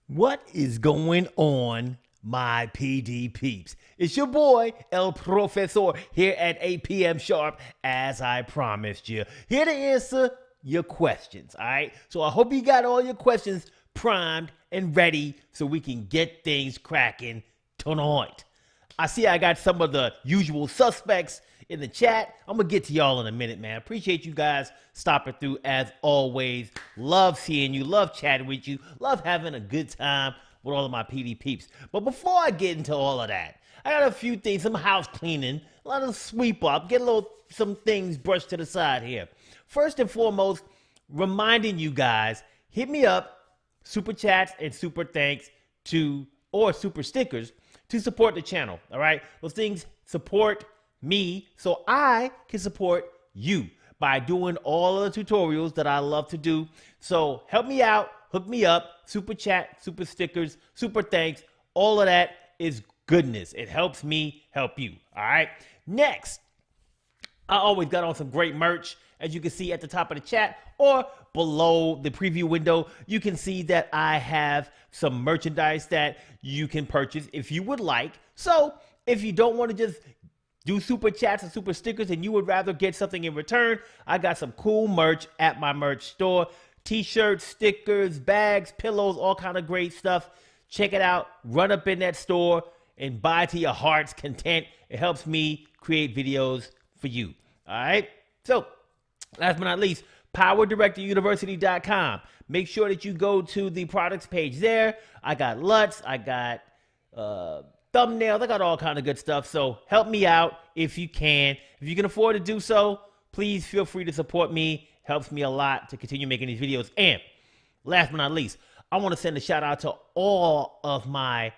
What is going on, my PD peeps? It's your boy, El Professor, here at 8 p.m. sharp, as I promised you. Here to answer your questions, all right? So I hope you got all your questions primed and ready so we can get things cracking tonight. I see I got some of the usual suspects in the chat. I'm going to get to y'all in a minute, man. Appreciate you guys stopping through as always. Love seeing you. Love chatting with you. Love having a good time with all of my PD peeps. But before I get into all of that, I got a few things, some house cleaning, a lot of sweep up, get some things brushed to the side here. First and foremost, reminding you guys, hit me up, super chats and super thanks or super stickers to support the channel, all right? Those things support me so I can support you by doing all of the tutorials that I love to do. So help me out, hook me up, super chat, super stickers, super thanks. All of that is goodness. It helps me help you, all right? Next, I always got on some great merch. As you can see at the top of the chat or below the preview window, you can see that I have some merchandise that you can purchase if you would like. So if you don't want to just do super chats and super stickers and you would rather get something in return, I got some cool merch at my merch store. T-shirts, stickers, bags, pillows, all kind of great stuff. Check it out. Run up in that store and buy to your heart's content. It helps me create videos for you. All right? So, last but not least, PowerDirectorUniversity.com. Make sure that you go to the products page there. I got LUTs. I got thumbnails. I got all kind of good stuff. So help me out if you can. If you can afford to do so, please feel free to support me. Helps me a lot to continue making these videos. And last but not least, I want to send a shout out to all of my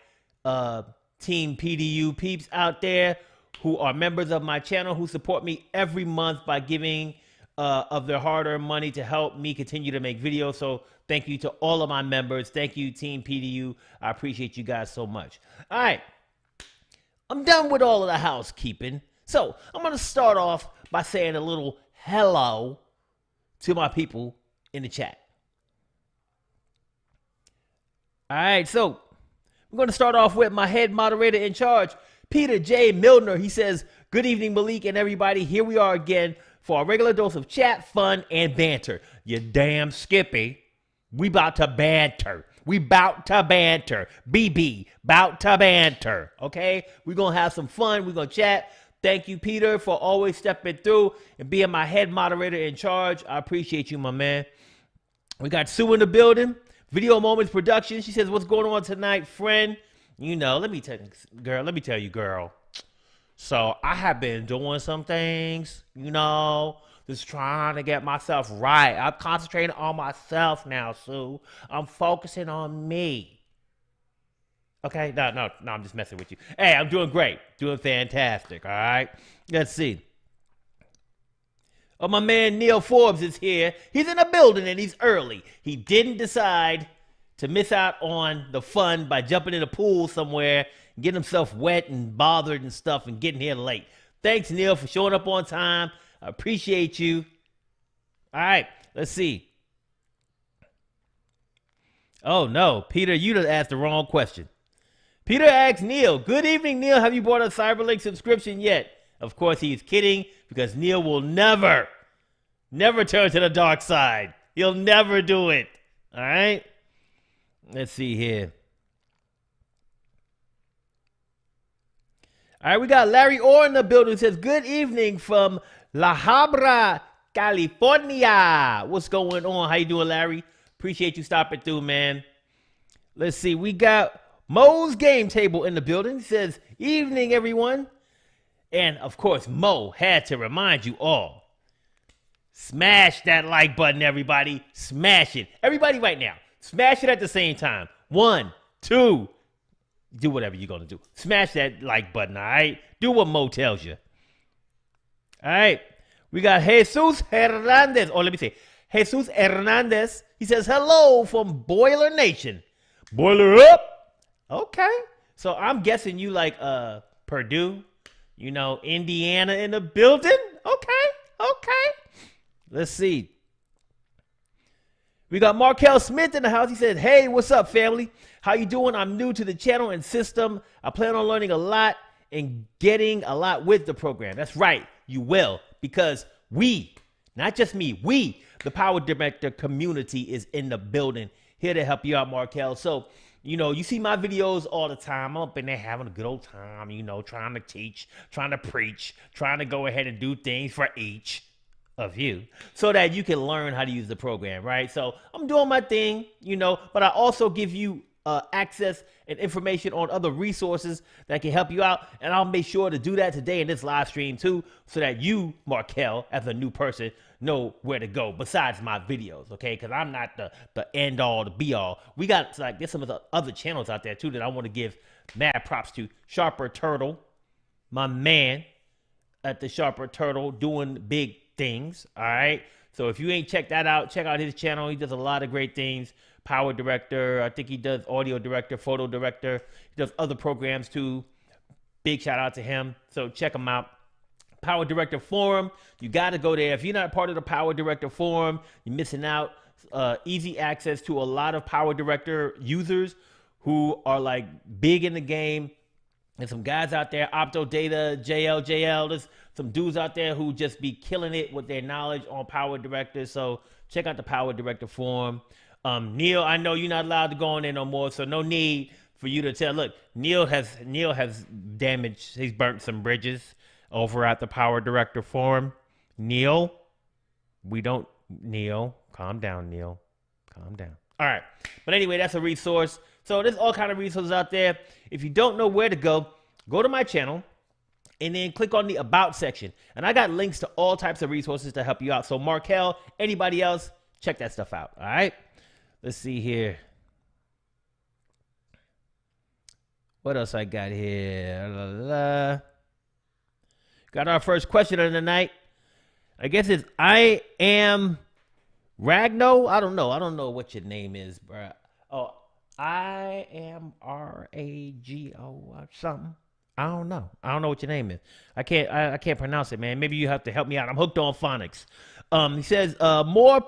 Team PDU peeps out there who are members of my channel, who support me every month by giving of their hard-earned money to help me continue to make videos. So thank you to all of my members. Thank you, Team PDU. I appreciate you guys so much. All right. I'm done with all of the housekeeping. So I'm going to start off by saying a little hello to my people in the chat. All right. So we're going to start off with my head moderator in charge, Peter J. Milner. He says, good evening, Malik and everybody. Here we are again for a regular dose of chat, fun, and banter. You damn Skippy. We about to banter. We bout to banter. BB, bout to banter. Okay? We're going to have some fun. We're going to chat. Thank you, Peter, for always stepping through and being my head moderator in charge. I appreciate you, my man. We got Sue in the building. Video Moments Production. She says, what's going on tonight, friend? You know, let me tell you, girl. So I have been doing some things, you know, just trying to get myself right. I'm concentrating on myself now, Sue. I'm focusing on me. Okay? No, I'm just messing with you. Hey, I'm doing great. Doing fantastic, all right? Let's see. Oh, my man Neil Forbes is here. He's in the building and he's early. He didn't decide to miss out on the fun by jumping in a pool somewhere, getting himself wet and bothered and stuff and getting here late. Thanks, Neil, for showing up on time. I appreciate you. All right, let's see. Oh, no, Peter, you just asked the wrong question. Peter asked Neil, good evening, Neil. Have you bought a Cyberlink subscription yet? Of course, he's kidding because Neil will never turn to the dark side. He'll never do it. All right? Let's see here. All right, we got Larry Orr in the building who says, good evening from La Habra, California. What's going on? How you doing, Larry? Appreciate you stopping through, man. Let's see. We got Mo's Game Table in the building. He says, evening, everyone. And, of course, Mo had to remind you all, smash that like button, everybody. Smash it. Everybody right now, smash it at the same time. 1, 2, do whatever you're going to do. Smash that like button, all right? Do what Mo tells you. All right. We got Jesus Hernandez. Or let me say, Jesus Hernandez. He says, hello from Boiler Nation. Boiler up. Okay. So I'm guessing you like Purdue, you know, Indiana in the building. Okay. Let's see. We got Markel Smith in the house. He says, hey, what's up, family? How you doing? I'm new to the channel and system. I plan on learning a lot and getting a lot with the program. That's right, you will, because we, not just me, we, the PowerDirector community is in the building, here to help you out, Markel. So, you know, you see my videos all the time. I'm up in there having a good old time, you know, trying to teach, trying to preach, trying to go ahead and do things for each of you so that you can learn how to use the program, right? So I'm doing my thing, you know, but I also give you access and information on other resources that can help you out. And I'll make sure to do that today in this live stream too, so that you, Markel, as a new person, know where to go besides my videos, okay? Because I'm not the end all, the be all. We got, like, there's some of the other channels out there too that I want to give mad props to. Sharper Turtle, my man at the Sharper Turtle, doing big things, all right? So if you ain't checked that out, check out his channel. He does a lot of great things. PowerDirector, I think he does audio director, photo director. He does other programs too. Big shout out to him. So check him out. PowerDirector Forum, you got to go there. If you're not part of the PowerDirector Forum, you're missing out. Easy access to a lot of PowerDirector users who are like big in the game. And some guys out there, OptoData, JL, there's some dudes out there who just be killing it with their knowledge on PowerDirector. So check out the PowerDirector Forum. Neil, I know you're not allowed to go on there no more, so no need for you to tell. Look, Neil has damaged, he's burnt some bridges over at the PowerDirector Forum. Neil, calm down, Neil. Calm down. All right. But anyway, that's a resource. So there's all kind of resources out there. If you don't know where to go to my channel and then click on the About section. And I got links to all types of resources to help you out. So Markel, anybody else, check that stuff out. All right. Let's see here. What else I got here? Got our first question of the night. I guess it's I am Ragno. I don't know what your name is, bro. Oh, I am RAGO or something. I don't know what your name is. I can't pronounce it, man. Maybe you have to help me out. I'm hooked on phonics. He says more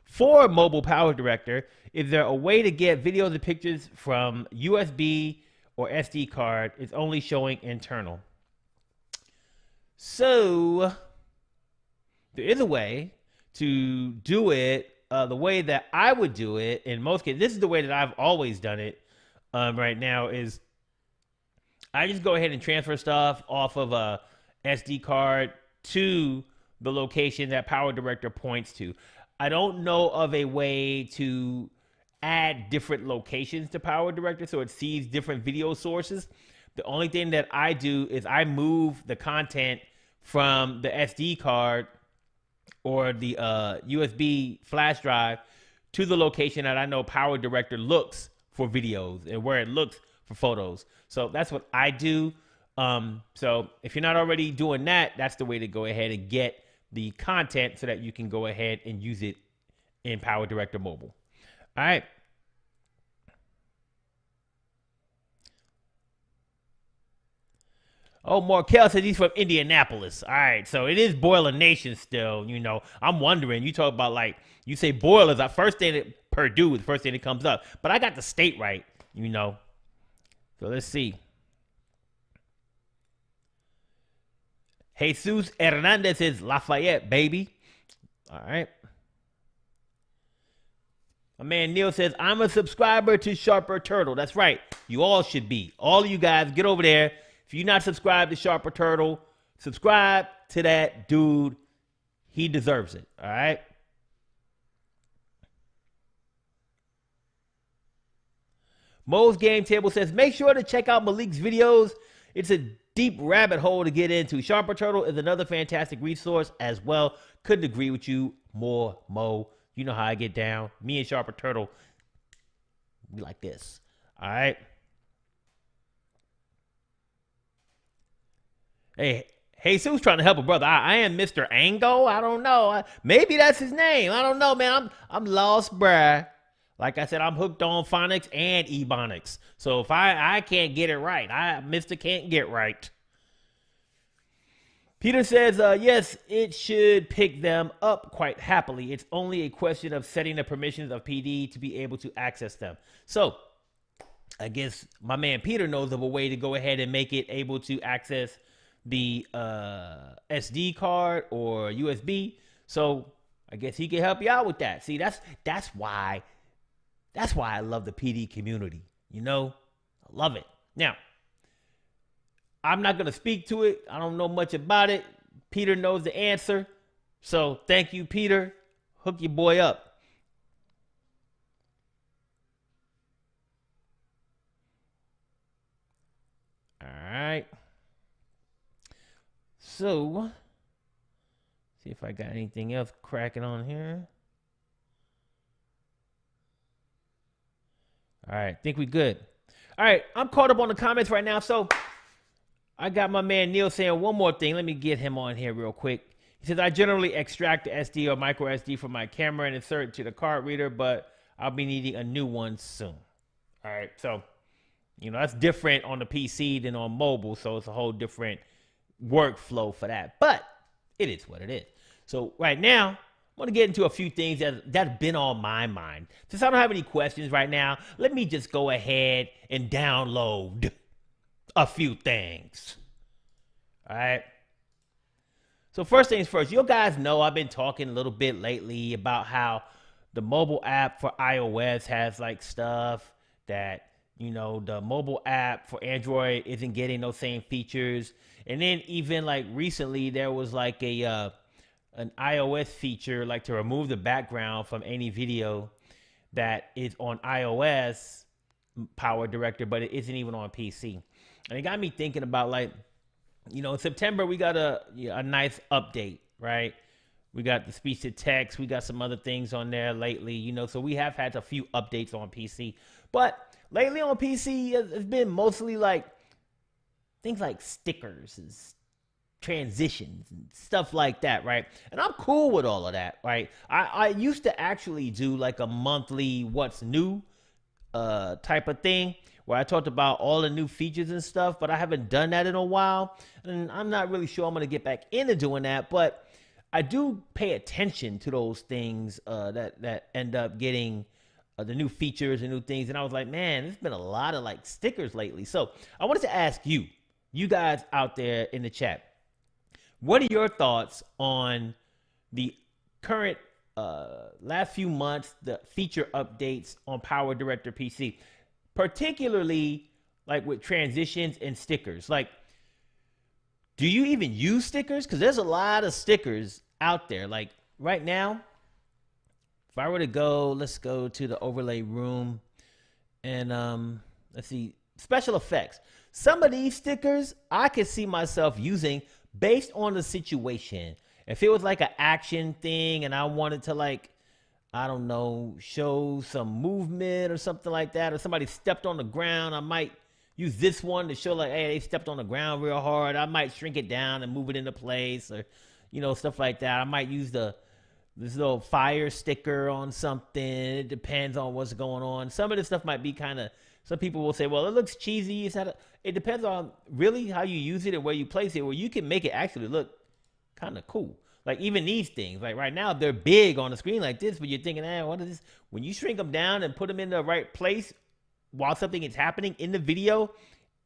for mobile PowerDirector, is there a way to get videos and pictures from USB or SD card? It's only showing internal. So there is a way to do it the way that I would do it in most cases. This is the way that I've always done it right now is I just go ahead and transfer stuff off of a SD card to the location that PowerDirector points to. I don't know of a way to add different locations to PowerDirector so it sees different video sources. The only thing that I do is I move the content from the SD card or the USB flash drive to the location that I know PowerDirector looks for videos and where it looks for photos. So that's what I do. So if you're not already doing that, that's the way to go ahead and get the content so that you can go ahead and use it in PowerDirector Mobile. All right. Oh, Markel says he's from Indianapolis. All right, so it is Boiler Nation still, you know. I'm wondering, you talk about, like, you say Boilers, the first thing that Purdue is the first thing that comes up. But I got the state right, you know. So let's see. Jesus Hernandez is Lafayette, baby. All right. My man Neil says, I'm a subscriber to Sharper Turtle. That's right. You all should be. All of you guys, get over there. If you're not subscribed to Sharper Turtle, subscribe to that dude. He deserves it. All right. Mo's Game Table says, make sure to check out Malik's videos. It's a deep rabbit hole to get into. Sharper Turtle is another fantastic resource as well. Couldn't agree with you more, Mo. You know how I get down. Me and Sharper Turtle, we like this. All right. Hey, Jesus trying to help a brother. I am Mr. Ango. I don't know. Maybe that's his name. I don't know, man. I'm lost, bruh. Like I said, I'm hooked on phonics and ebonics. So if I can't get it right, Mr. Can't get right. Peter says, yes, it should pick them up quite happily. It's only a question of setting the permissions of PD to be able to access them. So I guess my man Peter knows of a way to go ahead and make it able to access the SD card or USB. So I guess he can help you out with that. See, that's why I love the PD community. You know, I love it. Now, I'm not going to speak to it. I don't know much about it. Peter knows the answer. So thank you, Peter. Hook your boy up. All right. So, see if I got anything else cracking on here. All right. Think we good. All right. I'm caught up on the comments right now. So, I got my man Neil saying one more thing. Let me get him on here real quick. He says, I generally extract the SD or micro SD from my camera and insert it to the card reader, but I'll be needing a new one soon. All right. So, you know, that's different on the PC than on mobile. So it's a whole different workflow for that. But it is what it is. So right now, I'm going to get into a few things that's been on my mind. Since I don't have any questions right now, let me just go ahead and download a few things. All right. So first things first, you guys know I've been talking a little bit lately about how the mobile app for iOS has like stuff that, you know, the mobile app for Android isn't getting those same features. And then even like recently there was like an iOS feature like to remove the background from any video that is on iOS PowerDirector, but it isn't even on PC. And it got me thinking about, like, you know, in September, we got a nice update, right? We got the speech to text. We got some other things on there lately, you know, so we have had a few updates on PC. But lately on PC, it's been mostly like things like stickers and transitions and stuff like that, right? And I'm cool with all of that, right? I used to actually do like a monthly what's new type of thing, where I talked about all the new features and stuff, but I haven't done that in a while. And I'm not really sure I'm going to get back into doing that, but I do pay attention to those things that end up getting the new features and new things. And I was like, man, there's been a lot of like stickers lately. So I wanted to ask you guys out there in the chat, what are your thoughts on the current last few months, the feature updates on PowerDirector PC? Particularly like with transitions and stickers. Like, do you even use stickers? Because there's a lot of stickers out there. Like right now, if I were to go, let's go to the overlay room and let's see, special effects. Some of these stickers I could see myself using based on the situation. If it was like an action thing and I wanted to, like, I don't know, show some movement or something like that, or somebody stepped on the ground, I might use this one to show like, hey, they stepped on the ground real hard. I might shrink it down and move it into place, or, you know, stuff like that. I might use this little fire sticker on something. It depends on what's going on. Some of this stuff might be kind of, some people will say, well, it looks cheesy. It depends on really how you use it and where you place it, where you can make it actually look kind of cool. Like even these things, like right now, they're big on the screen like this, but you're thinking, what is this? When you shrink them down and put them in the right place while something is happening in the video,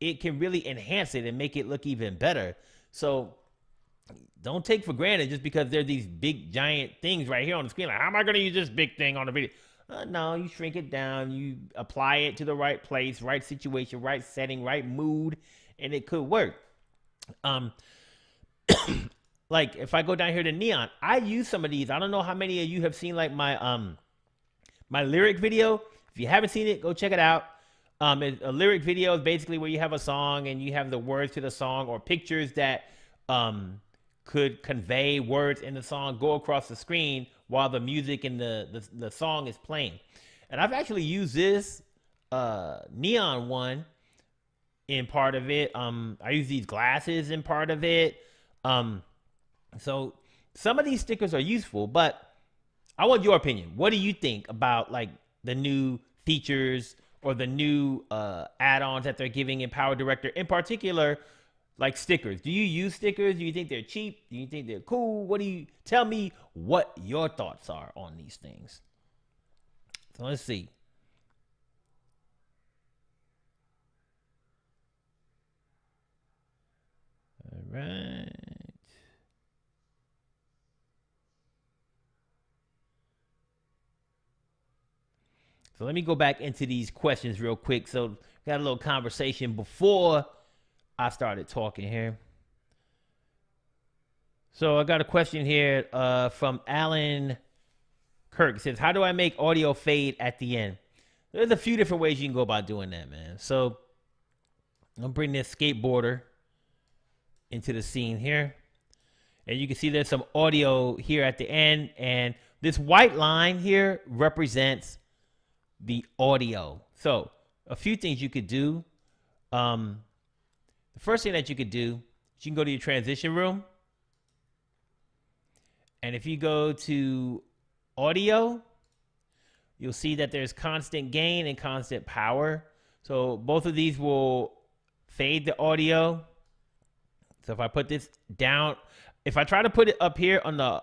it can really enhance it and make it look even better. So don't take for granted just because there's these big giant things right here on the screen. Like, how am I going to use this big thing on the video? No, you shrink it down, you apply it to the right place, right situation, right setting, right mood, and it could work. Like if I go down here to Neon, I use some of these. I don't know how many of you have seen like my my lyric video. If you haven't seen it, go check it out. A lyric video is basically where you have a song and you have the words to the song or pictures that could convey words in the song go across the screen while the music and the song is playing. And I've actually used this Neon one in part of it. I use these glasses in part of it. So some of these stickers are useful, but I want your opinion. What do you think about like the new features or the new add-ons that they're giving in PowerDirector? In particular, like stickers. Do you use stickers? Do you think they're cheap? Do you think they're cool? What do you tell me what your thoughts are on these things? So let's see. All right. So let me go back into these questions real quick. So we got a little conversation before I started talking here. So I got a question here from Alan Kirk. It says, how do I make audio fade at the end? There's a few different ways you can go about doing that, man. So I'm going to bring this skateboarder into the scene here. And you can see there's some audio here at the end. And this white line here represents the audio. So a few things you could do. The first thing that you could do is you can go to your transition room. And if you go to audio, you'll see that there's constant gain and constant power. So both of these will fade the audio. So if I put this down, if I try to put it up here on the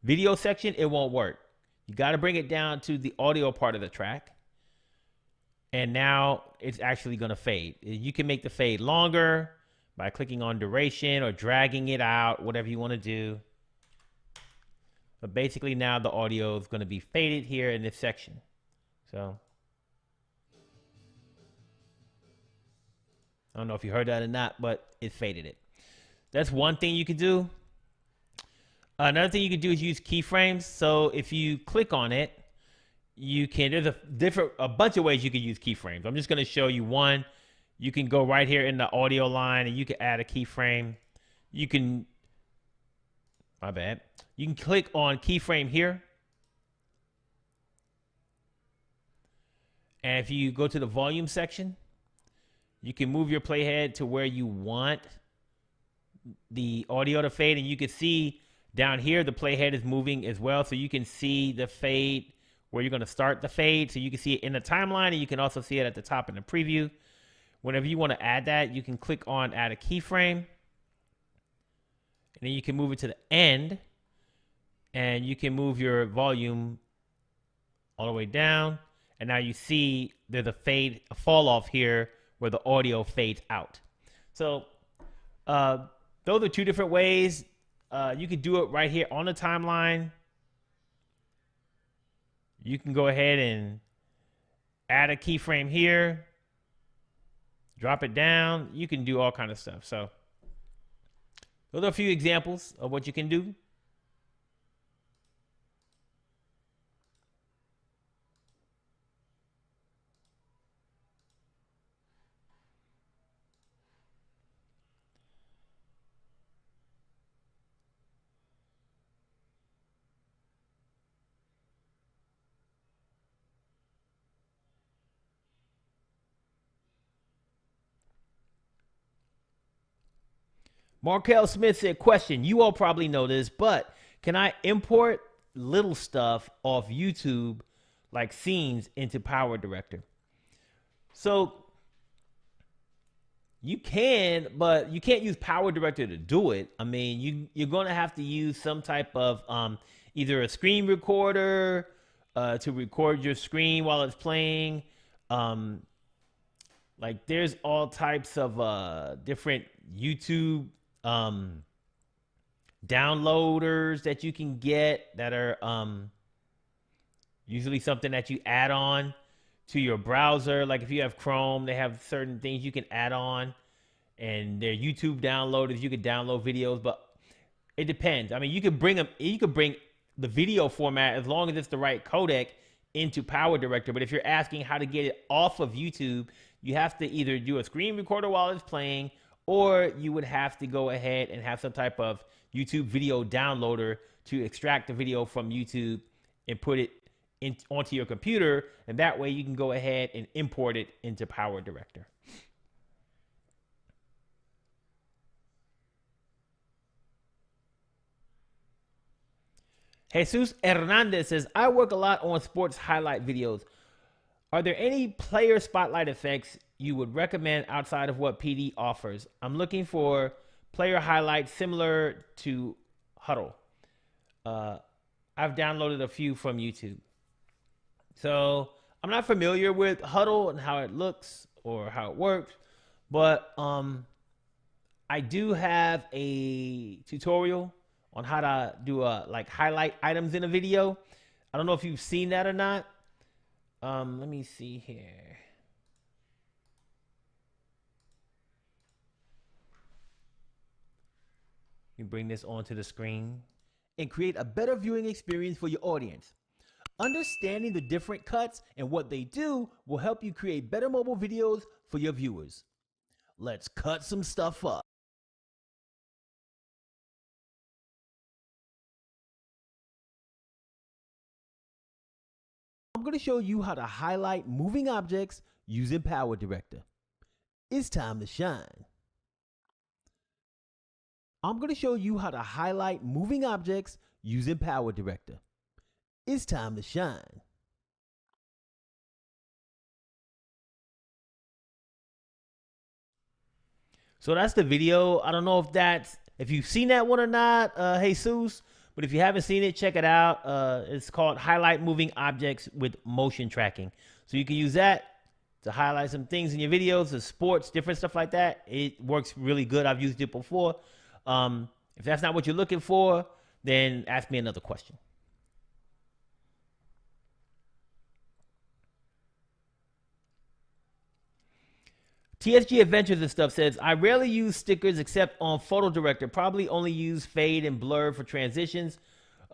video section, it won't work. You got to bring it down to the audio part of the track. And now it's actually going to fade. You can make the fade longer by clicking on duration or dragging it out, whatever you want to do. But basically now the audio is going to be faded here in this section. So I don't know if you heard that or not, but it faded it. That's one thing you can do. Another thing you can do is use keyframes. So if you click on it, you can, there's a bunch of ways you can use keyframes. I'm just going to show you one. You can go right here in the audio line and you can add a keyframe. You can, my bad. You can click on keyframe here. And if you go to the volume section, you can move your playhead to where you want the audio to fade. And you can see down here, the playhead is moving as well. So you can see the fade where you're going to start the fade. So you can see it in the timeline and you can also see it at the top in the preview. Whenever you want to add that, you can click on add a keyframe. And then you can move it to the end. And you can move your volume all the way down. And now you see there's a fall off here where the audio fades out. So those are two different ways. You can do it right here on the timeline. You can go ahead and add a keyframe here. Drop it down. You can do all kinds of stuff. So those are a few examples of what you can do. Markel Smith said, question, you all probably know this, but can I import little stuff off YouTube, like scenes, into PowerDirector? So you can, but you can't use PowerDirector to do it. I mean, you're going to have to use some type of either a screen recorder to record your screen while it's playing. Like there's all types of different YouTube downloaders that you can get that are usually something that you add on to your browser. Like if you have Chrome, they have certain things you can add on, and they're YouTube downloaders. You can download videos, but it depends. I mean, you could bring the video format as long as it's the right codec into PowerDirector. But if you're asking how to get it off of YouTube, you have to either do a screen recorder while it's playing, or you would have to go ahead and have some type of YouTube video downloader to extract the video from YouTube and put it onto your computer. And that way you can go ahead and import it into PowerDirector. Jesus Hernandez says, I work a lot on sports highlight videos. Are there any player spotlight effects you would recommend outside of what PD offers? I'm looking for player highlights similar to Huddle. I've downloaded a few from YouTube. So I'm not familiar with Huddle and how it looks or how it works, but I do have a tutorial on how to do like highlight items in a video. I don't know if you've seen that or not. Let me see here. You bring this onto the screen and create a better viewing experience for your audience. Understanding the different cuts and what they do will help you create better mobile videos for your viewers. Let's cut some stuff up. I'm going to show you how to highlight moving objects using PowerDirector. It's time to shine. I'm going to show you how to highlight moving objects using PowerDirector. It's time to shine. So that's the video. I don't know if you've seen that one or not, Jesus, but if you haven't seen it, check it out. It's called Highlight Moving Objects with Motion Tracking. So you can use that to highlight some things in your videos, the sports, different stuff like that. It works really good. I've used it before. If that's not what you're looking for, then ask me another question. TSG Adventures and stuff says, I rarely use stickers except on PhotoDirector. Probably only use fade and blur for transitions.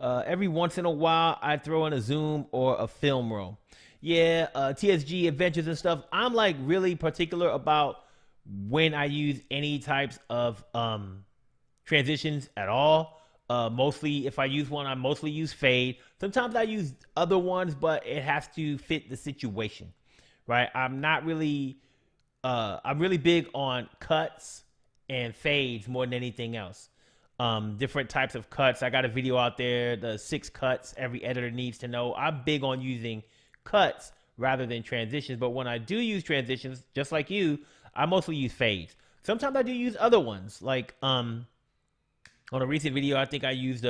Every once in a while, I throw in a zoom or a film roll. Yeah, TSG Adventures and stuff. I'm like really particular about when I use any types of transitions at all. Mostly, if I use one, I mostly use fade. Sometimes I use other ones, but it has to fit the situation, right? I'm really big on cuts and fades more than anything else. Different types of cuts. I got a video out there, the 6 cuts every editor needs to know. I'm big on using cuts rather than transitions, but when I do use transitions, just like you, I mostly use fades. Sometimes I do use other ones, like on a recent video, I think I used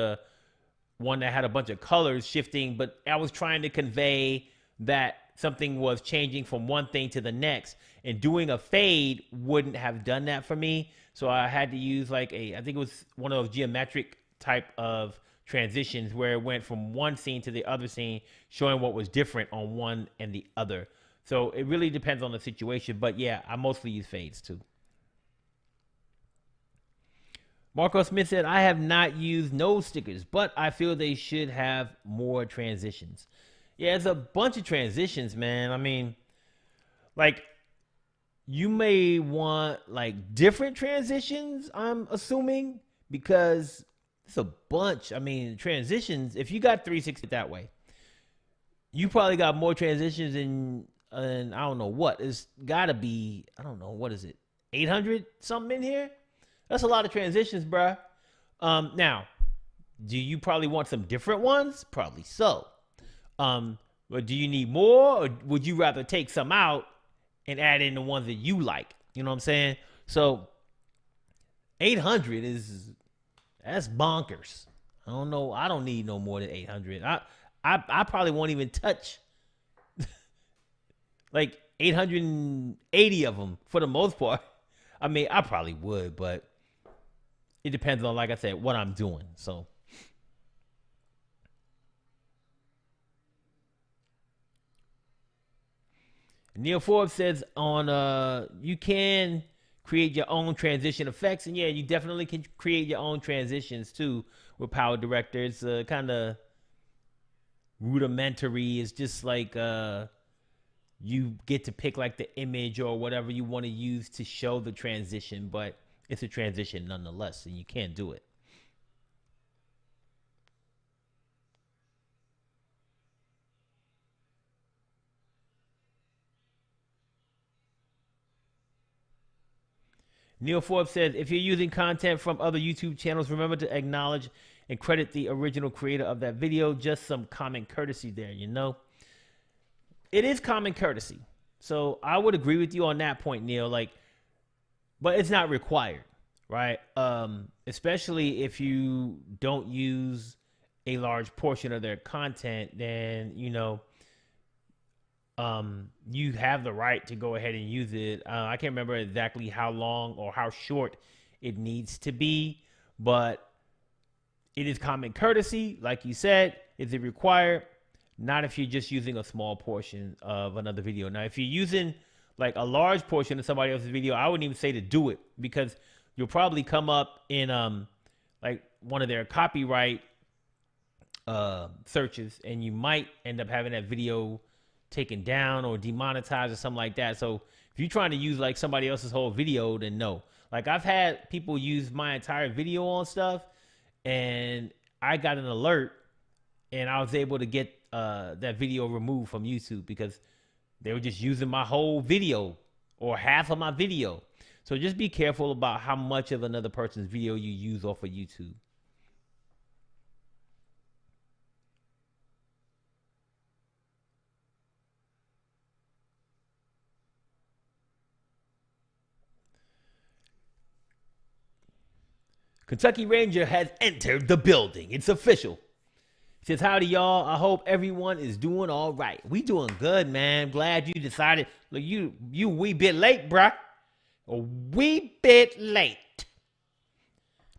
one that had a bunch of colors shifting, but I was trying to convey that something was changing from one thing to the next, and doing a fade wouldn't have done that for me. So I had to use like I think it was one of those geometric type of transitions where it went from one scene to the other scene, showing what was different on one and the other. So it really depends on the situation, but yeah, I mostly use fades too. Marco Smith said, I have not used no stickers, but I feel they should have more transitions. Yeah, it's a bunch of transitions, man. I mean, like, you may want like different transitions, I'm assuming, because it's a bunch. I mean, transitions, if you got 360 that way, you probably got more transitions than I don't know what. It's got to be, I don't know, what is it, 800 something in here? That's a lot of transitions, bruh. Now, do you probably want some different ones? Probably so. But do you need more, or would you rather take some out and add in the ones that you like? You know what I'm saying? So 800 that's bonkers. I don't know. I don't need no more than 800. I probably won't even touch like 880 of them for the most part. I mean, I probably would, but it depends on, like I said, what I'm doing. So Neil Forbes says you can create your own transition effects, and yeah, you definitely can create your own transitions too with PowerDirector. It's kind of rudimentary. It's just like you get to pick like the image or whatever you want to use to show the transition, but it's a transition nonetheless, and you can do it. Neil Forbes says, if you're using content from other YouTube channels, remember to acknowledge and credit the original creator of that video. Just some common courtesy there, you know? It is common courtesy. So I would agree with you on that point, Neil. Like, but it's not required, right? Especially if you don't use a large portion of their content, then you have the right to go ahead and use it. I can't remember exactly how long or how short it needs to be, but it is common courtesy, like you said. Is it required? Not if you're just using a small portion of another video. Now, if you're using like a large portion of somebody else's video, I wouldn't even say to do it, because you'll probably come up in like one of their copyright searches, and you might end up having that video taken down or demonetized or something like that. So if you're trying to use like somebody else's whole video, then no. Like, I've had people use my entire video on stuff, and I got an alert, and I was able to get that video removed from YouTube because they were just using my whole video or half of my video. So just be careful about how much of another person's video you use off of YouTube. Kentucky Ranger has entered the building. It's official. He says, howdy, y'all. I hope everyone is doing all right. We doing good, man. Glad you decided. Look, you wee bit late, bruh. A wee bit late.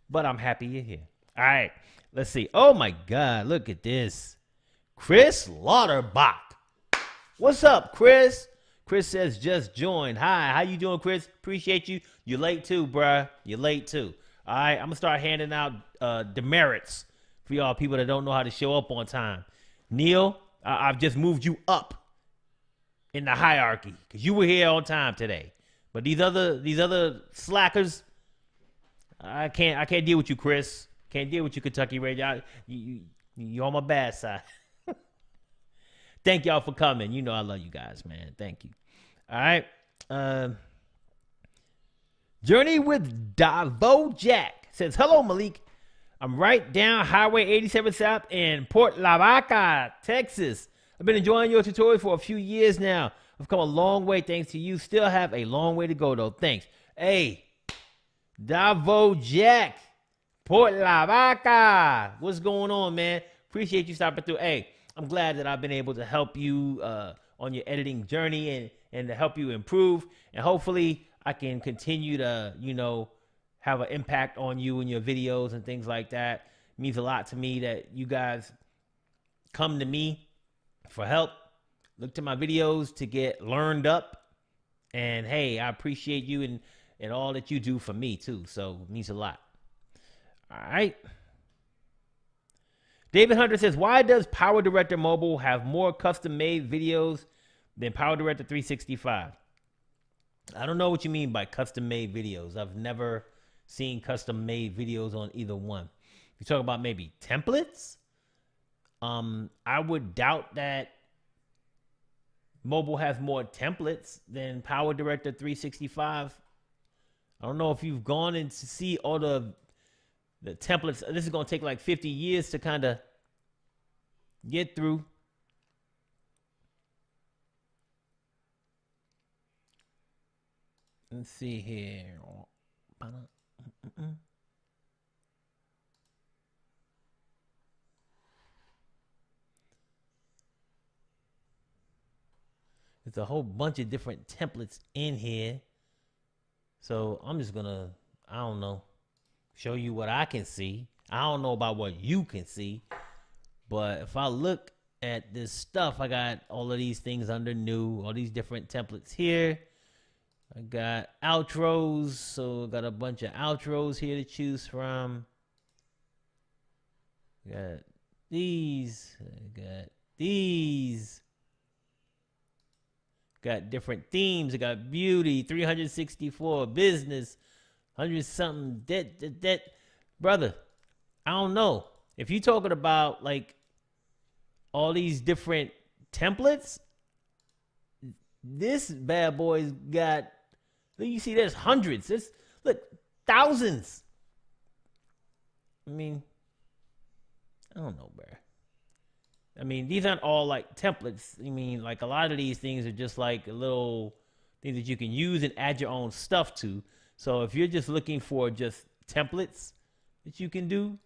But I'm happy you're here. All right. Let's see. Oh, my God. Look at this. Chris Lauterbach. What's up, Chris? Chris says, just joined. Hi. How you doing, Chris? Appreciate you. You're late, too, bruh. You're late, too. All right, I'm going to start handing out demerits for y'all people that don't know how to show up on time. Neil, I've just moved you up in the hierarchy because you were here on time today. But these other slackers, I can't deal with you, Chris. Can't deal with you, Kentucky Ranger. You're on my bad side. Thank y'all for coming. You know I love you guys, man. Thank you. All right. Journey with Davo Jack says, hello, Malik. I'm right down Highway 87 South in Port Lavaca, Texas. I've been enjoying your tutorial for a few years now. I've come a long way thanks to you. Still have a long way to go, though. Thanks. Hey, Davo Jack, Port Lavaca. What's going on, man? Appreciate you stopping through. Hey, I'm glad that I've been able to help you on your editing journey and to help you improve. And hopefully I can continue to, have an impact on you and your videos and things like that. It means a lot to me that you guys come to me for help, look to my videos to get learned up. And hey, I appreciate you and all that you do for me too. So it means a lot. All right. David Hunter says, why does PowerDirector Mobile have more custom-made videos than PowerDirector 365? I don't know what you mean by custom-made videos. I've never seen custom-made videos on either one. If you talk about maybe templates, I would doubt that mobile has more templates than PowerDirector 365. I don't know if you've gone in to see all the templates. This is going to take like 50 years to kind of get through. Let's see here. There's a whole bunch of different templates in here. So I'm just going to, I don't know, show you what I can see. I don't know about what you can see. But if I look at this stuff, I got all of these things under new, all these different templates here. I got outros, so I got a bunch of outros here to choose from. Got these. I got these. Got different themes. I got beauty, 364, business, 100 something. That, brother, I don't know. If you're talking about like all these different templates, this bad boy's got. You see, there's hundreds. Look, thousands. I mean, I don't know, bro. I mean, these aren't all like templates. I mean, like a lot of these things are just like little things that you can use and add your own stuff to. So if you're just looking for just templates that you can do,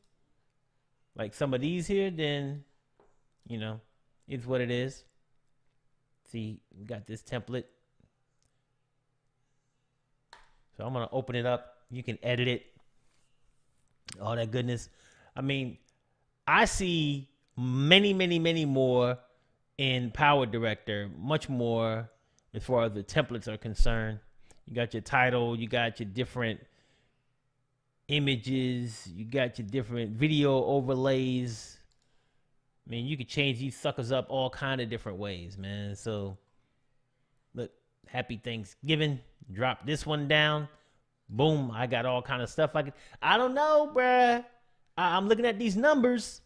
like some of these here, then, you know, it's what it is. See, we got this template. So I'm going to open it up. You can edit it. All that goodness. I mean, I see many more in PowerDirector, much more as far as the templates are concerned. You got your title, you got your different images, you got your different video overlays. I mean, you could change these suckers up all kind of different ways, man. So, look, happy Thanksgiving. Drop this one down. Boom, I got all kind of stuff. I don't know, bruh. I'm looking at these numbers.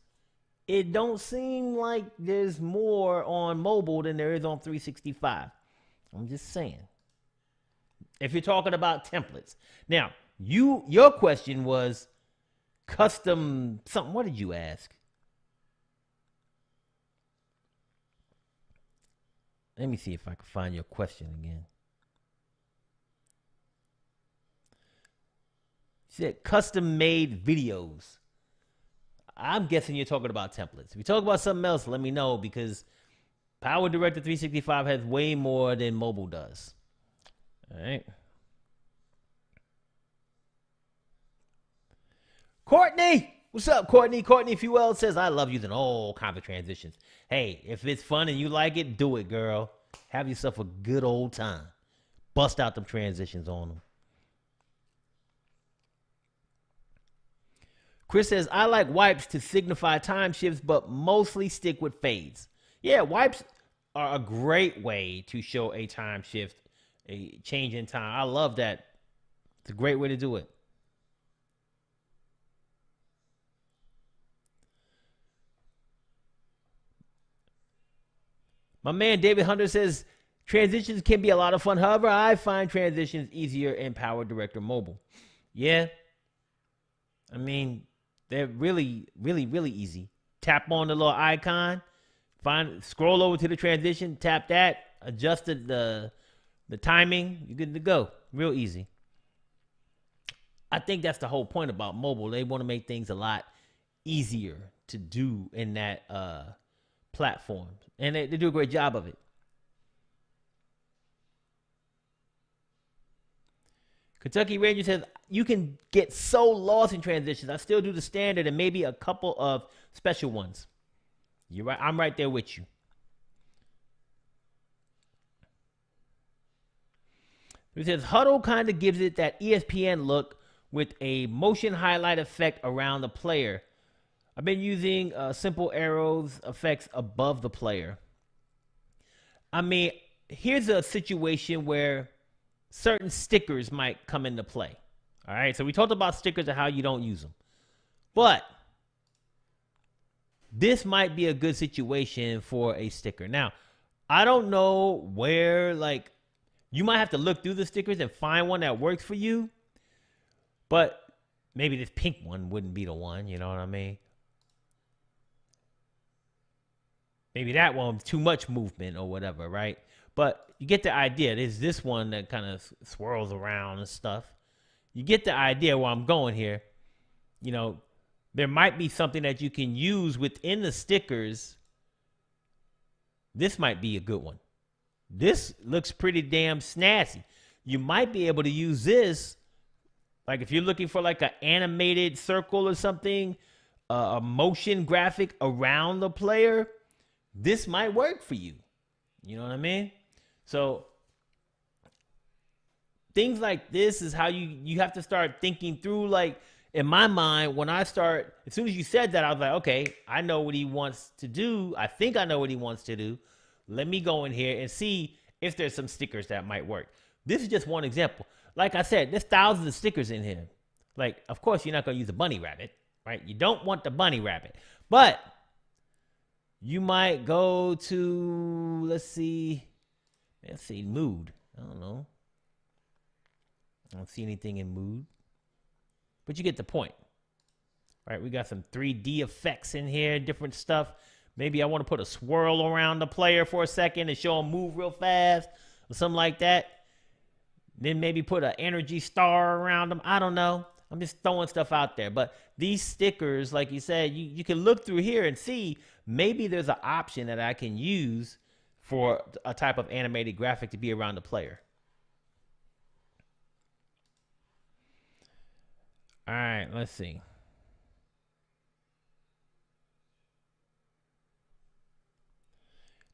It don't seem like there's more on mobile than there is on 365. I'm just saying. If you're talking about templates. Now, your question was custom something. What did you ask? Let me see if I can find your question again. You said custom made videos. I'm guessing you're talking about templates. If you talk about something else, let me know, because PowerDirector 365 has way more than mobile does. All right. Courtney, what's up, Courtney? Courtney Fuel says, I love using all kinds of transitions. Hey, if it's fun and you like it, do it, girl. Have yourself a good old time. Bust out them transitions on them. Chris says, I like wipes to signify time shifts, but mostly stick with fades. Yeah, wipes are a great way to show a time shift, a change in time. I love that. It's a great way to do it. My man David Hunter says, transitions can be a lot of fun. However, I find transitions easier in PowerDirector Mobile. Yeah. I mean, they're really easy. Tap on the little icon, scroll over to the transition, tap that, adjust the timing, you're good to go. Real easy. I think that's the whole point about mobile. They want to make things a lot easier to do in that platform. And they do a great job of it. Kentucky Ranger says, you can get so lost in transitions. I still do the standard and maybe a couple of special ones. You're right. I'm right there with you. It says, Huddle kind of gives it that ESPN look with a motion highlight effect around the player. I've been using simple arrows effects above the player. I mean, here's a situation where certain stickers might come into play. All right, so we talked about stickers and how you don't use them. But this might be a good situation for a sticker. Now, I don't know where, like, you might have to look through the stickers and find one that works for you. But maybe this pink one wouldn't be the one, you know what I mean? Maybe that one's too much movement or whatever, right? But you get the idea. There's this one that kind of swirls around and stuff. You get the idea where I'm going here. You know, there might be something that you can use within the stickers. This might be a good one. This looks pretty damn snazzy. You might be able to use this, like if you're looking for like an animated circle or something, a motion graphic around the player, this might work for you. You know what I mean? So things like this is how you have to start thinking through. Like in my mind, when I start, as soon as you said that, I was like, okay, I know what he wants to do. I think I know what he wants to do. Let me go in here and see if there's some stickers that might work. This is just one example. Like I said, there's thousands of stickers in here. Like, of course, you're not going to use a bunny rabbit, right? You don't want the bunny rabbit. But you might go to, let's see, mood. I don't know. I don't see anything in mood. But you get the point. Right? We got some 3D effects in here, different stuff. Maybe I want to put a swirl around the player for a second and show him move real fast or something like that. Then maybe put an energy star around them. I don't know. I'm just throwing stuff out there. But these stickers, like you said, you can look through here and see maybe there's an option that I can use for a type of animated graphic to be around the player. All right, let's see.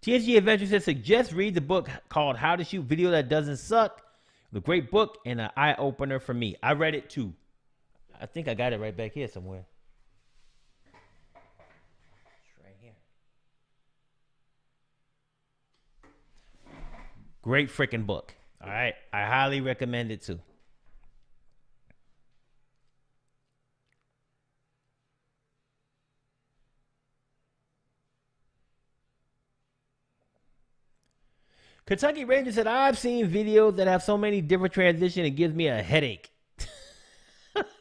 TSG Adventure says, suggest read the book called How to Shoot Video That Doesn't Suck. The great book and an eye-opener for me. I read it too. I think I got it right back here somewhere. It's right here. Great freaking book. All right. I highly recommend it too. Kentucky Ranger said, I've seen videos that have so many different transitions, it gives me a headache.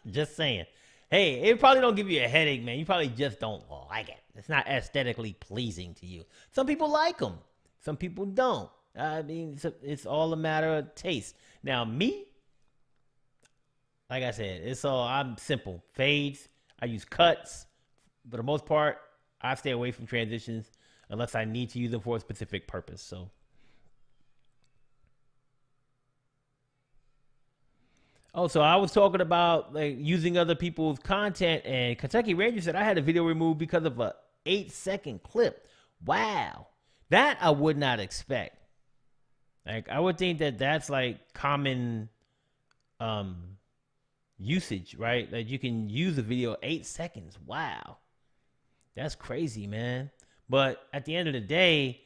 Just saying. Hey, it probably don't give you a headache, man. You probably just don't like it. It's not aesthetically pleasing to you. Some people like them. Some people don't. I mean, it's all a matter of taste. Now, me, like I said, I'm simple. Fades. I use cuts. For the most part, I stay away from transitions unless I need to use them for a specific purpose. So. Oh, so I was talking about like using other people's content, and Kentucky Ranger said I had a video removed because of a 8-second clip. Wow, that I would not expect. Like I would think that that's like common usage, right? Like you can use a video 8 seconds. Wow, that's crazy, man. But at the end of the day,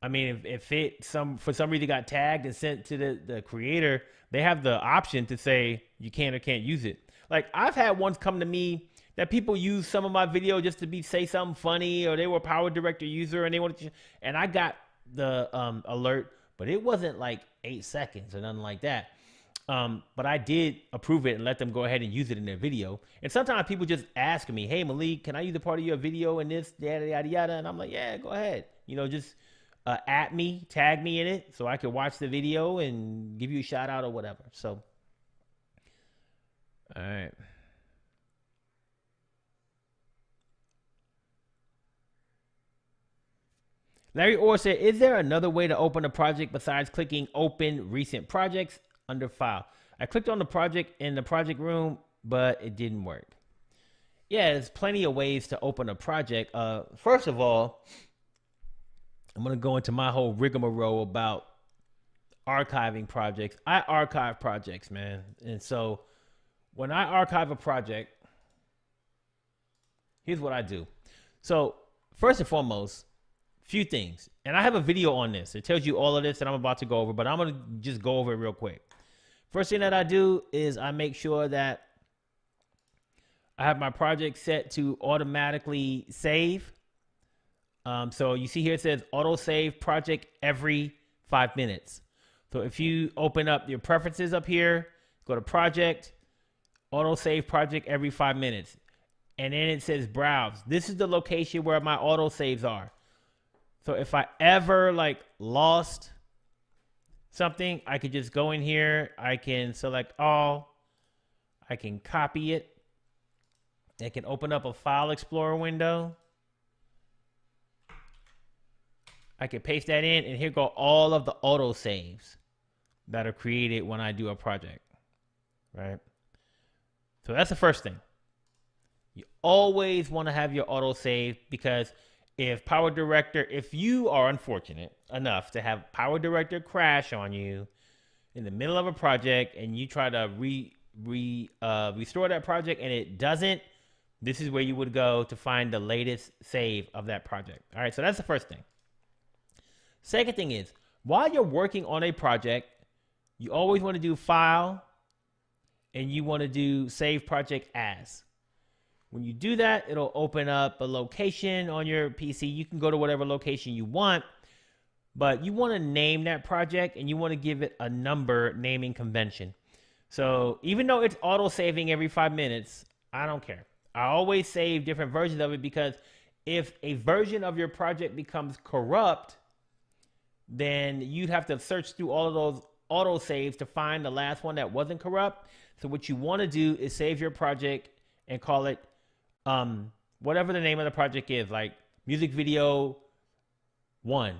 I mean, if it for some reason got tagged and sent to the creator, they have the option to say you can or can't use it. Like I've had ones come to me that people use some of my video just to say something funny, or they were a PowerDirector user and they wanted to, and I got the alert, but it wasn't like 8 seconds or nothing like that. But I did approve it and let them go ahead and use it in their video. And sometimes people just ask me, hey Malik, can I use a part of your video in this, yada, yada, yada? And I'm like, yeah, go ahead. You know, just at me, tag me in it so I can watch the video and give you a shout out or whatever. So, all right. Larry Orr said, is there another way to open a project besides clicking open recent projects under file? I clicked on the project in the project room, but it didn't work. Yeah, there's plenty of ways to open a project. First of all, I'm going to go into my whole rigmarole about archiving projects. I archive projects, man. And so when I archive a project, here's what I do. So first and foremost, few things. And I have a video on this. It tells you all of this that I'm about to go over, but I'm going to just go over it real quick. First thing that I do is I make sure that I have my project set to automatically save. So you see here it says auto save project every 5 minutes. So if you open up your preferences up here, go to project, auto save project every 5 minutes. And then it says browse. This is the location where my auto saves are. So if I ever like lost something, I could just go in here. I can select all. I can copy it. I can open up a file explorer window. I can paste that in, and here go all of the auto saves that are created when I do a project, right? So that's the first thing. You always want to have your auto save, because if PowerDirector, if you are unfortunate enough to have PowerDirector crash on you in the middle of a project and you try to restore that project and it doesn't, this is where you would go to find the latest save of that project. All right, so that's the first thing. Second thing is, while you're working on a project, you always want to do file and you want to do save project as. When you do that, it'll open up a location on your PC. You can go to whatever location you want, but you want to name that project and you want to give it a number naming convention. So even though it's auto saving every 5 minutes, I don't care. I always save different versions of it, because if a version of your project becomes corrupt, then you'd have to search through all of those auto saves to find the last one that wasn't corrupt. So what you want to do is save your project and call it whatever the name of the project is, like music video 1.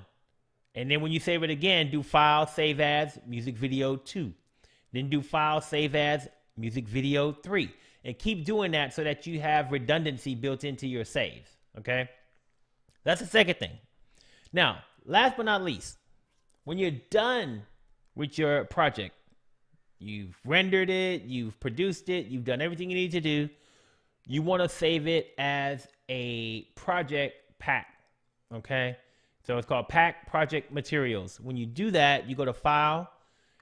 And then when you save it again, do file, save as, music video 2. Then do file, save as, music video 3. And keep doing that so that you have redundancy built into your saves, okay? That's the second thing. Now, last but not least, when you're done with your project, you've rendered it, you've produced it, you've done everything you need to do, you want to save it as a project pack, okay? So it's called Pack Project Materials. When you do that, you go to File,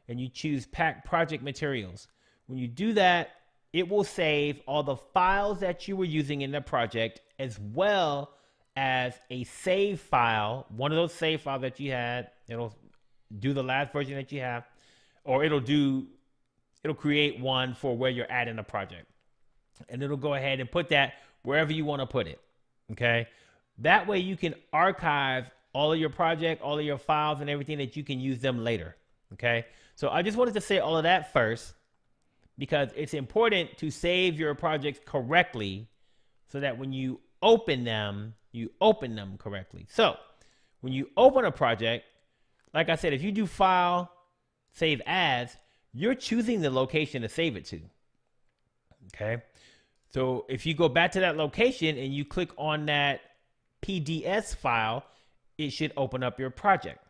and you choose Pack Project Materials. When you do that, it will save all the files that you were using in the project, as well as a save file, one of those save files that you had. It'll do the last version that you have, or it'll create one for where you're at in the project. And it'll go ahead and put that wherever you want to put it, okay? That way you can archive all of your project, all of your files and everything that you can use them later, okay? So I just wanted to say all of that first because it's important to save your projects correctly so that when you open them correctly. So when you open a project, like I said, if you do File, Save As, you're choosing the location to save it to, okay? So if you go back to that location and you click on that PDS file, it should open up your project.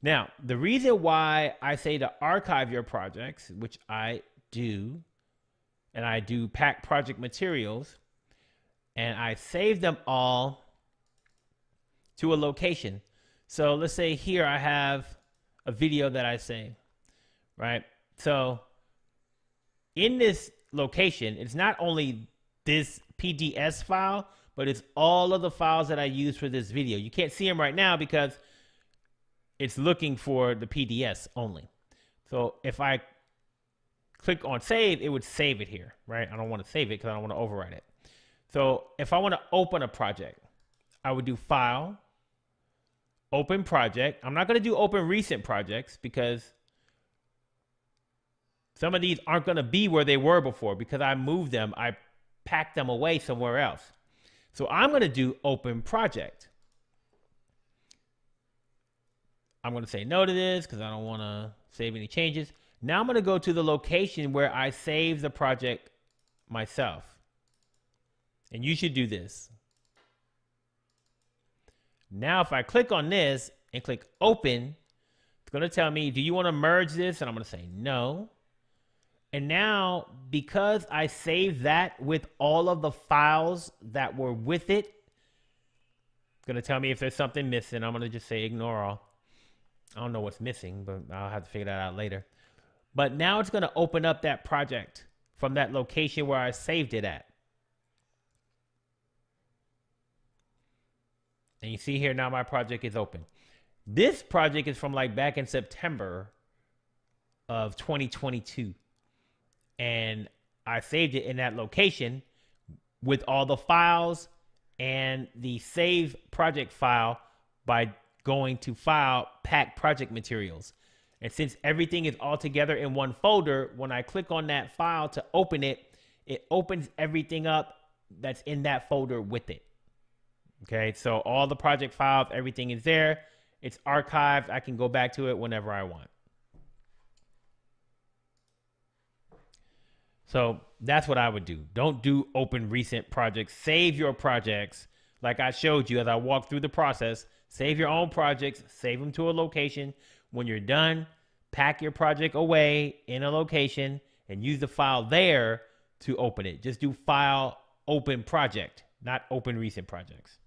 Now, the reason why I say to archive your projects, which I do, and I do Pack Project Materials, and I save them all to a location. So let's say here I have a video that I save, right? So in this location, it's not only this PDS file, but it's all of the files that I use for this video. You can't see them right now because it's looking for the PDS only. So if I click on save, it would save it here, right? I don't want to save it because I don't want to overwrite it. So if I want to open a project, I would do File, Open Project. I'm not going to do Open Recent Projects because some of these aren't going to be where they were before because I moved them. I packed them away somewhere else. So I'm going to do Open Project. I'm going to say no to this because I don't want to save any changes. Now I'm going to go to the location where I save the project myself. And you should do this. Now if I click on this and click Open, it's going to tell me, do you want to merge this? And I'm going to say no. And now, because I saved that with all of the files that were with it, it's going to tell me if there's something missing. I'm going to just say ignore all. I don't know what's missing, but I'll have to figure that out later. But now it's going to open up that project from that location where I saved it at. And you see here now my project is open. This project is from like back in September of 2022. And I saved it in that location with all the files and the save project file by going to File, Pack Project Materials. And since everything is all together in one folder, when I click on that file to open it, it opens everything up that's in that folder with it. Okay, so all the project files, everything is there. It's archived. I can go back to it whenever I want. So that's what I would do. Don't do open recent projects. Save your projects like I showed you as I walked through the process. Save your own projects. Save them to a location. When you're done, pack your project away in a location and use the file there to open it. Just do File, Open Project, not open recent projects.